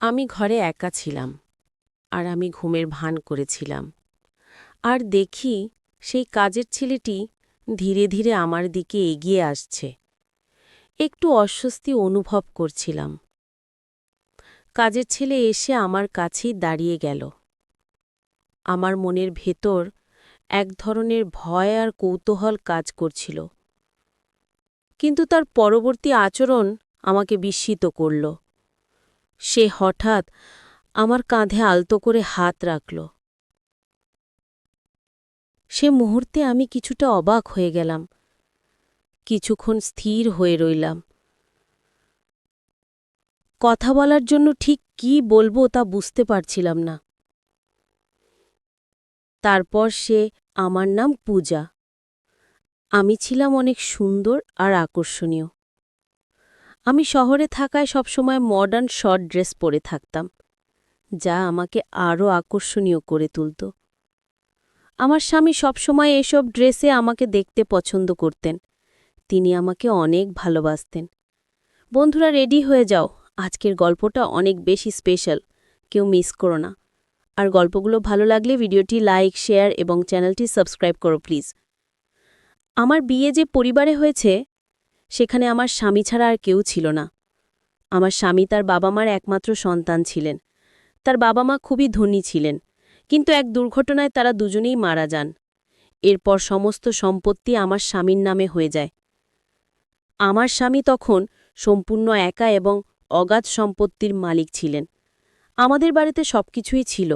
আমি ঘরে একা ছিলাম, আর আমি ঘুমের ভান করেছিলাম। আর দেখি সেই কাজের ছেলেটি ধীরে ধীরে আমার দিকে এগিয়ে আসছে। একটু অস্বস্তি অনুভব করছিলাম। কাজের ছেলে এসে আমার কাছেই দাঁড়িয়ে গেল। আমার মনের ভেতর এক ধরনের ভয় আর কৌতূহল কাজ করছিল, কিন্তু তার পরবর্তী আচরণ আমাকে বিস্মিত করল। সে হঠাৎ আমার কাঁধে আলতো করে হাত রাখল। সে মুহূর্তে আমি কিছুটা অবাক হয়ে গেলাম। কিছুক্ষণ স্থির হয়ে রইলাম। কথা বলার জন্য ঠিক কী বলবো তা বুঝতে পারছিলাম না। তারপর সে আমার নাম পূজা। আমি ছিলাম অনেক সুন্দর আর আকর্ষণীয়। আমি শহরে থাকায় সবসময় মডার্ন শর্ট ড্রেস পরে থাকতাম, যা আমাকে আরও আকর্ষণীয় করে তুলত। আমার স্বামী সবসময় এসব ড্রেসে আমাকে দেখতে পছন্দ করতেন। তিনি আমাকে অনেক ভালোবাসতেন। বন্ধুরা, রেডি হয়ে যাও, আজকের গল্পটা অনেক বেশি স্পেশাল, কেউ মিস করো না। আর গল্পগুলো ভালো লাগলে ভিডিওটি লাইক, শেয়ার এবং চ্যানেলটি সাবস্ক্রাইব করো প্লিজ। আমার বিয়ে যে পরিবারে হয়েছে, সেখানে আমার স্বামী ছাড়া আর কেউ ছিল না। আমার স্বামী তার বাবা মার একমাত্র সন্তান ছিলেন। তার বাবা মা খুবই ধনী ছিলেন, কিন্তু এক দুর্ঘটনায় তারা দুজনেই মারা যান। এরপর সমস্ত সম্পত্তি আমার স্বামীর নামে হয়ে যায়। আমার স্বামী তখন সম্পূর্ণ একা এবং অগাধ সম্পত্তির মালিক ছিলেন। আমাদের বাড়িতে সবকিছুই ছিল,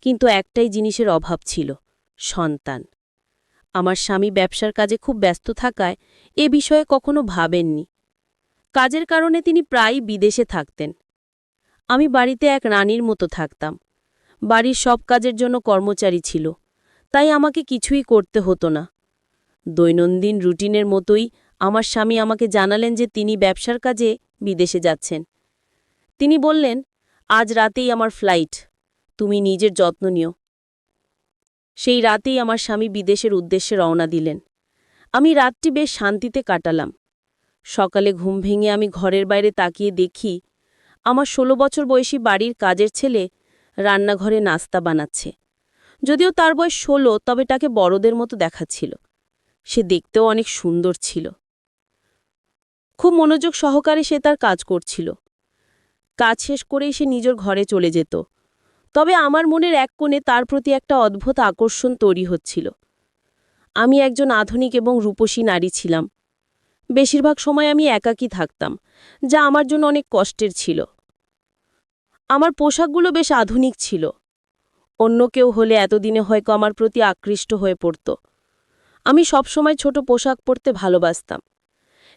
কিন্তু একটাই জিনিসের অভাব ছিল, সন্তান। আমার স্বামী ব্যবসার কাজে খুব ব্যস্ত থাকায় এ বিষয়ে কখনো ভাবেননি। কাজের কারণে তিনি প্রায়ই বিদেশে থাকতেন। আমি বাড়িতে এক রানীর মতো থাকতাম। বাড়ির সব কাজের জন্য কর্মচারী ছিল, তাই আমাকে কিছুই করতে হতো না। দৈনন্দিন রুটিনের মতোই আমার স্বামী আমাকে জানালেন যে তিনি ব্যবসার কাজে বিদেশে যাচ্ছেন। তিনি বললেন, আজ রাতেই আমার ফ্লাইট, তুমি নিজের যত্ন নিও। সেই রাতেই আমার স্বামী বিদেশের উদ্দেশ্যে রওনা দিলেন। আমি রাতটি বেশ শান্তিতে কাটালাম। সকালে ঘুম ভেঙে আমি ঘরের বাইরে তাকিয়ে দেখি আমার ১৬ বছর বয়সী বাড়ির কাজের ছেলে রান্নাঘরে নাস্তা বানাচ্ছে। যদিও তার বয়স ১৬, তবে তাকে বড়দের মতো দেখাচ্ছিল। সে দেখতেও অনেক সুন্দর ছিল। খুব মনোযোগ সহকারে সে তার কাজ করছিল। কাজ শেষ করেই সে নিজের ঘরে চলে যেত। তবে আমার মনের এক কোণে তার প্রতি একটা অদ্ভুত আকর্ষণ তৈরি হচ্ছিল। আমি একজন আধুনিক এবং রূপসী নারী ছিলাম। বেশিরভাগ সময় আমি একাকী থাকতাম, যা আমার জন্য অনেক কষ্টের ছিল। আমার পোশাকগুলো বেশ আধুনিক ছিল। অন্য কেউ হলে এতদিনে হয়তো আমার প্রতি আকৃষ্ট হয়ে পড়ত। আমি সবসময় ছোট পোশাক পরতে ভালোবাসতাম,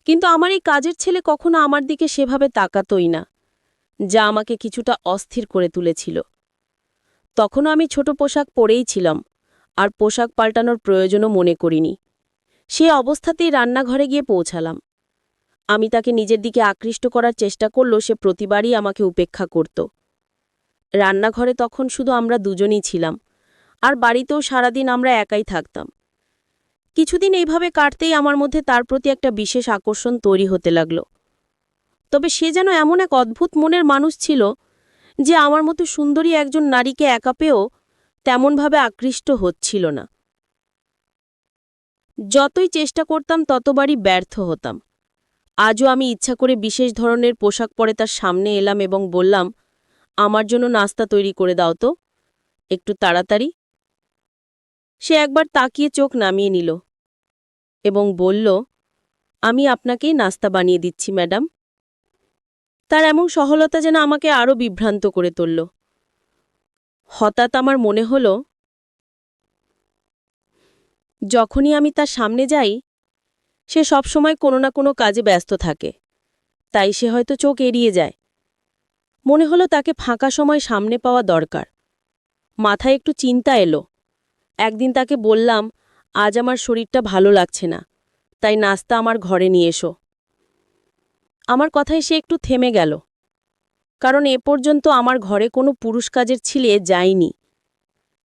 কিন্তু আমার এই কাজের ছেলে কখনো আমার দিকে সেভাবে তাকাতই না, যা আমাকে কিছুটা অস্থির করে তুলেছিল। তখনও আমি ছোট পোশাক পরেই ছিলাম, আর পোশাক পাল্টানোর প্রয়োজনও মনে করিনি। সে অবস্থাতেই রান্নাঘরে গিয়ে পৌঁছালাম। আমি তাকে নিজের দিকে আকৃষ্ট করার চেষ্টা করলেও সে প্রতিবারই আমাকে উপেক্ষা করত। রান্নাঘরে তখন শুধু আমরা দুজনই ছিলাম, আর বাড়িতেও সারাদিন আমরা একাই থাকতাম। কিছুদিন এইভাবে কাটতেই আমার মধ্যে তার প্রতি একটা বিশেষ আকর্ষণ তৈরি হতে লাগল। তবে সে যেন এমন এক অদ্ভুত মনের মানুষ ছিল যে আমার মতো সুন্দরী একজন নারীকে একা পেয়েও তেমনভাবে আকৃষ্ট হচ্ছিল না। যতই চেষ্টা করতাম ততবারই ব্যর্থ হতাম। আজও আমি ইচ্ছা করে বিশেষ ধরনের পোশাক পরে তার সামনে এলাম এবং বললাম, আমার জন্য নাস্তা তৈরি করে দাও তো, একটু তাড়াতাড়ি। সে একবার তাকিয়ে চোখ নামিয়ে নিল এবং বলল, আমি আপনাকেই নাস্তা বানিয়ে দিচ্ছি ম্যাডাম। তার এমন সহলতা যেন আমাকে আরও বিভ্রান্ত করে তুলল। হঠাৎ আমার মনে হল, যখনই আমি তার সামনে যাই, সে সবসময় কোনো না কোনো কাজে ব্যস্ত থাকে, তাই সে হয়তো চোখ এড়িয়ে যায়। মনে হলো তাকে ফাঁকা সময় সামনে পাওয়া দরকার। মাথায় একটু চিন্তা এলো। একদিন তাকে বললাম, আজ আমার শরীরটা ভালো লাগছে না, তাই নাস্তা আমার ঘরে নিয়ে এসো। আমার কথায় সে একটু থেমে গেল, কারণ এ পর্যন্ত আমার ঘরে কোনো পুরুষ কাজের ছেলে যায়নি।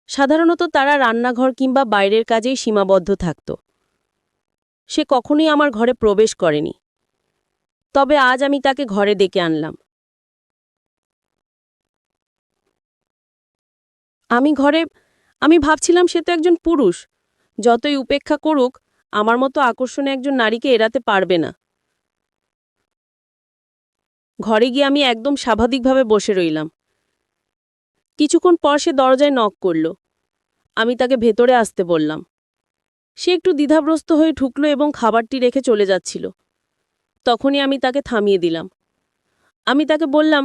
সাধারণত তারা রান্নাঘর কিংবা বাইরের কাজেই সীমাবদ্ধ থাকত। সে কখনোই আমার ঘরে প্রবেশ করেনি। তবে আজ আমি তাকে ঘরে ডেকে আনলাম। আমি ভাবছিলাম সে তো একজন পুরুষ, যতই উপেক্ষা করুক আমার মতো আকর্ষণে একজন নারীকে এড়াতে পারবে না। ঘরে গিয়ে আমি একদম স্বাভাবিকভাবে বসে রইলাম। কিছুক্ষণ পর সে দরজায় নক করল। আমি তাকে ভেতরে আসতে বললাম। সে একটু দ্বিধাগ্রস্ত হয়ে ঢুকল এবং খাবারটি রেখে চলে যাচ্ছিল। তখনই আমি তাকে থামিয়ে দিলাম। আমি তাকে বললাম,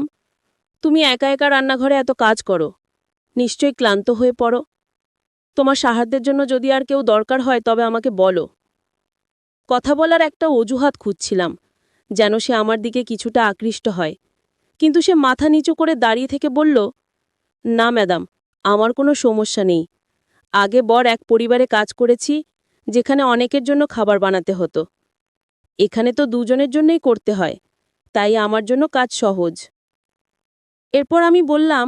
তুমি একা একা রান্নাঘরে এত কাজ করো, নিশ্চয়ই ক্লান্ত হয়ে পড়ো। তোমার সাহায্যের জন্য যদি আর কেউ দরকার হয় তবে আমাকে বলো। কথা বলার একটা অজুহাত খুঁজছিলাম, যেন সে আমার দিকে কিছুটা আকৃষ্ট হয়, কিন্তু সে মাথা নিচু করে দাঁড়িয়ে থেকে বলল, না ম্যাডাম, আমার কোনো সমস্যা নেই। আগে এক পরিবারে কাজ করেছি, যেখানে অনেকের জন্য খাবার বানাতে হতো। এখানে তো দুজনের জন্যই করতে হয়, তাই আমার জন্য কাজ সহজ। এরপর আমি বললাম,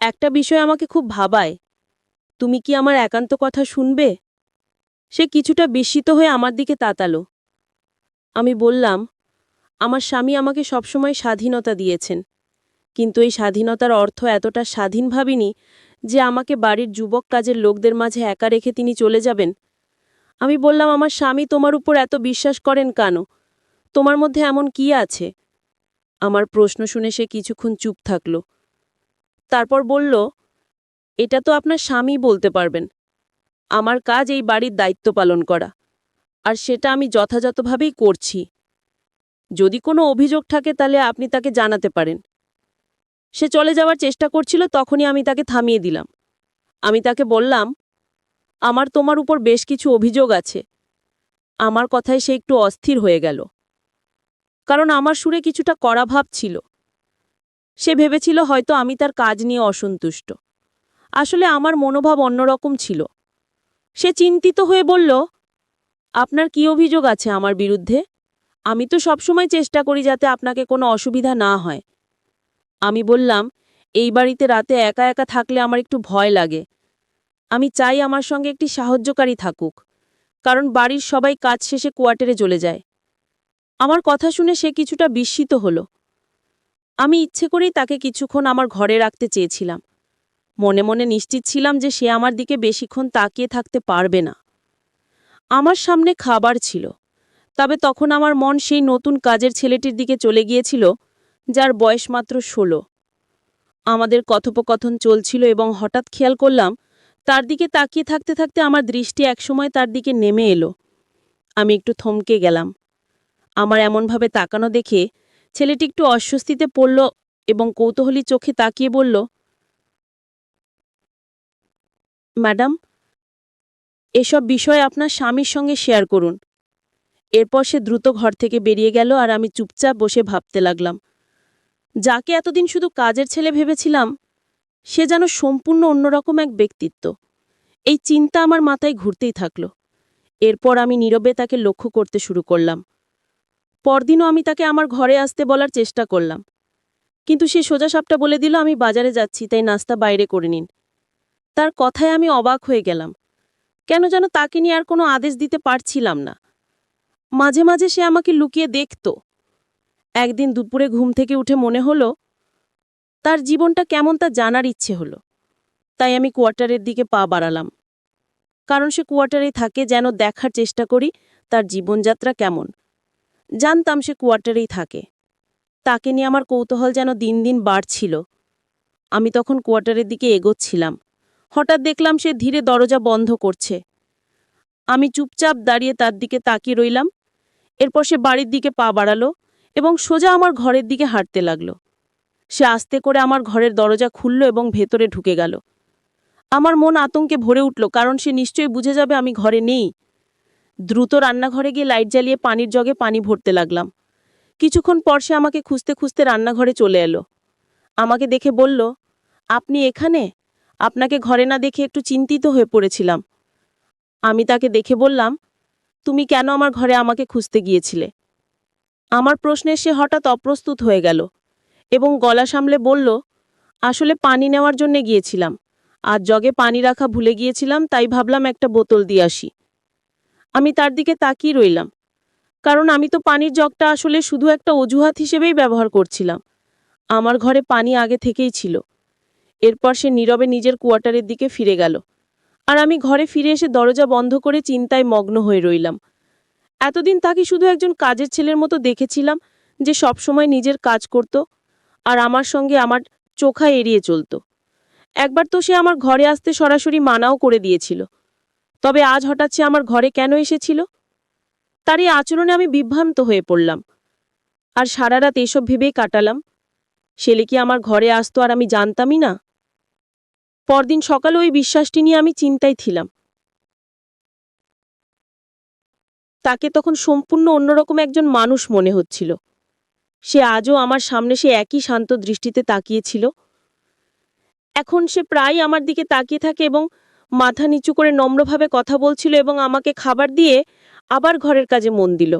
একটা বিষয় আমাকে খুব ভাবায়, তুমি কি আমার একান্ত কথা শুনবে? সে কিছুটা বিস্মিত হয়ে আমার দিকে তাকালো। আমি বললাম, আমার স্বামী আমাকে সবসময় স্বাধীনতা দিয়েছেন, কিন্তু এই স্বাধীনতার অর্থ এতটা স্বাধীন ভাবিনি যে আমাকে বাড়ির যুবক কাজের লোকদের মাঝে একা রেখে তিনি চলে যাবেন। আমি বললাম, আমার স্বামী তোমার উপর এত বিশ্বাস করেন কেন? তোমার মধ্যে এমন কি আছে? আমার প্রশ্ন শুনে সে কিছুক্ষণ চুপ থাকল। তারপর বলল, এটা তো আপনার স্বামী বলতে পারবেন। আমার কাজ এই বাড়ির দায়িত্ব পালন করা, আর সেটা আমি যথাযথভাবেই করছি। যদি কোনো অভিযোগ থাকে তাহলে আপনি তাকে জানাতে পারেন। সে চলে যাওয়ার চেষ্টা করছিল, তখনই আমি তাকে থামিয়ে দিলাম। আমি তাকে বললাম, আমার তোমার উপর বেশ কিছু অভিযোগ আছে। আমার কথায় সে একটু অস্থির হয়ে গেল, কারণ আমার সুরে কিছুটা কড়া ভাব ছিল। সে ভেবেছিল হয়তো আমি তার কাজ নিয়ে অসন্তুষ্ট। আসলে আমার মনোভাব অন্যরকম ছিল। সে চিন্তিত হয়ে বলল, আপনার কি অভিযোগ আছে আমার বিরুদ্ধে? আমি তো সবসময় চেষ্টা করি যাতে আপনাকে কোনো অসুবিধা না হয়। আমি বললাম, এই বাড়িতে রাতে একা একা থাকলে আমার একটু ভয় লাগে। আমি চাই আমার সঙ্গে একটি সাহায্যকারী থাকুক, কারণ বাড়ির সবাই কাজ শেষে কোয়ার্টারে চলে যায়। আমার কথা শুনে সে কিছুটা বিস্মিত হল। আমি ইচ্ছে করেই তাকে কিছুক্ষণ আমার ঘরে রাখতে চেয়েছিলাম। মনে মনে নিশ্চিত ছিলাম যে সে আমার দিকে বেশিক্ষণ তাকিয়ে থাকতে পারবে না। আমার সামনে খাবার ছিল, তবে তখন আমার মন সেই নতুন কাজের ছেলেটির দিকে চলে গিয়েছিল, যার বয়স মাত্র 16। আমাদের কথোপকথন চলছিল এবং হঠাৎ খেয়াল করলাম তার দিকে তাকিয়ে থাকতে থাকতে আমার দৃষ্টি একসময় তার দিকে নেমে এলো। আমি একটু থমকে গেলাম। আমার এমনভাবে তাকানো দেখে ছেলেটি একটু অস্বস্তিতে পড়ল এবং কৌতূহলী চোখে তাকিয়ে বলল, ম্যাডাম, এসব বিষয় আপনার স্বামীর সঙ্গে শেয়ার করুন। এরপর সে দ্রুত ঘর থেকে বেরিয়ে গেল আর আমি চুপচাপ বসে ভাবতে লাগলাম, যাকে এতদিন শুধু কাজের ছেলে ভেবেছিলাম, সে যেন সম্পূর্ণ অন্যরকম এক ব্যক্তিত্ব। এই চিন্তা আমার মাথায় ঘুরতেই থাকল। এরপর আমি নীরবে তাকে লক্ষ্য করতে শুরু করলাম। পরদিনও আমি তাকে আমার ঘরে আসতে বলার চেষ্টা করলাম, কিন্তু সে সোজাসাপটা বলে দিল, আমি বাজারে যাচ্ছি, তাই নাস্তা বাইরে করে নিন। তার কথায় আমি অবাক হয়ে গেলাম। কেন যেন তাকে নিয়ে আর কোনো আদেশ দিতে পারছিলাম না। মাঝে মাঝে সে আমাকে লুকিয়ে দেখত। একদিন দুপুরে ঘুম থেকে উঠে মনে হলো তার জীবনটা কেমন তা জানার ইচ্ছে হলো। তাই আমি কোয়ার্টারের দিকে পা বাড়ালাম, কারণ সে কোয়ার্টারে থাকে, যেন দেখার চেষ্টা করি তার জীবনযাত্রা কেমন। জানতাম সে কোয়ার্টারেই থাকে। তাকে নিয়ে আমার কৌতূহল যেন দিন দিন বাড়ছিল। আমি তখন কোয়ার্টারের দিকে এগোচ্ছিলাম। হঠাৎ দেখলাম সে ধীরে দরজা বন্ধ করছে। আমি চুপচাপ দাঁড়িয়ে তার দিকে তাকিয়ে রইলাম। এরপর সে বাড়ির দিকে পা বাড়ালো এবং সোজা আমার ঘরের দিকে হাঁটতে লাগল। সে আস্তে করে আমার ঘরের দরজা খুলল এবং ভেতরে ঢুকে গেল। আমার মন আতঙ্কে ভরে উঠল, কারণ সে নিশ্চয়ই বুঝে যাবে আমি ঘরে নেই। দ্রুত রান্নাঘরে গিয়ে লাইট জ্বালিয়ে পানির জগে পানি ভরতে লাগলাম। কিছুক্ষণ পর সে আমাকে খুঁজতে খুঁজতে রান্নাঘরে চলে এলো। আমাকে দেখে বলল, আপনি এখানে? আপনাকে ঘরে না দেখে একটু চিন্তিত হয়ে পড়েছিলাম। আমি তাকে দেখে বললাম, তুমি কেন আমার ঘরে আমাকে খুঁজতে গিয়েছিলে? আমার প্রশ্নে সে হঠাৎ অপ্রস্তুত হয়ে গেল এবং গলা সামলে বলল, আসলে পানি নেওয়ার জন্য গিয়েছিলাম। আর জগে পানি রাখা ভুলে গিয়েছিলাম, তাই ভাবলাম একটা বোতল দিয়ে আসি। আমি তার দিকে তাকিয়ে রইলাম, কারণ আমি তো পানির জগটা আসলে শুধু একটা অজুহাত হিসেবেই ব্যবহার করছিলাম। আমার ঘরে পানি আগে থেকেই ছিল। এরপর সে নীরবে নিজের কোয়ার্টারের দিকে ফিরে গেল, আর আমি ঘরে ফিরে এসে দরজা বন্ধ করে চিন্তায় মগ্ন হয়ে রইলাম। এতদিন তাকে শুধু একজন কাজের ছেলের মতো দেখেছিলাম, যে সবসময় নিজের কাজ করত আর আমার সঙ্গে আমার চোখা এড়িয়ে চলত। একবার তো সে আমার ঘরে আসতে সরাসরি মানাও করে দিয়েছিল, তবে আজ হঠাৎ সে আমার ঘরে কেন এসেছিল? তার এই আচরণে আমি বিভ্রান্ত হয়ে পড়লাম, আর সারা রাত এসব ভেবেই কাটালাম। ছেলে কি আমার ঘরে আসতো আর আমি জানতামই না? পরদিন সকালে ওই বিশ্বাসটি নিয়ে আমি চিন্তায় ছিলাম। তাকে তখন সম্পূর্ণ অন্যরকম একজন মানুষ মনে হচ্ছিল। সে আজও আমার সামনে সে একই শান্ত দৃষ্টিতে তাকিয়েছিল। এখন সে প্রায় আমার দিকে তাকিয়ে থাকে এবং মাথা নিচু করে নম্রভাবে কথা বলছিল এবং আমাকে খাবার দিয়ে আবার ঘরের কাজে মন দিল।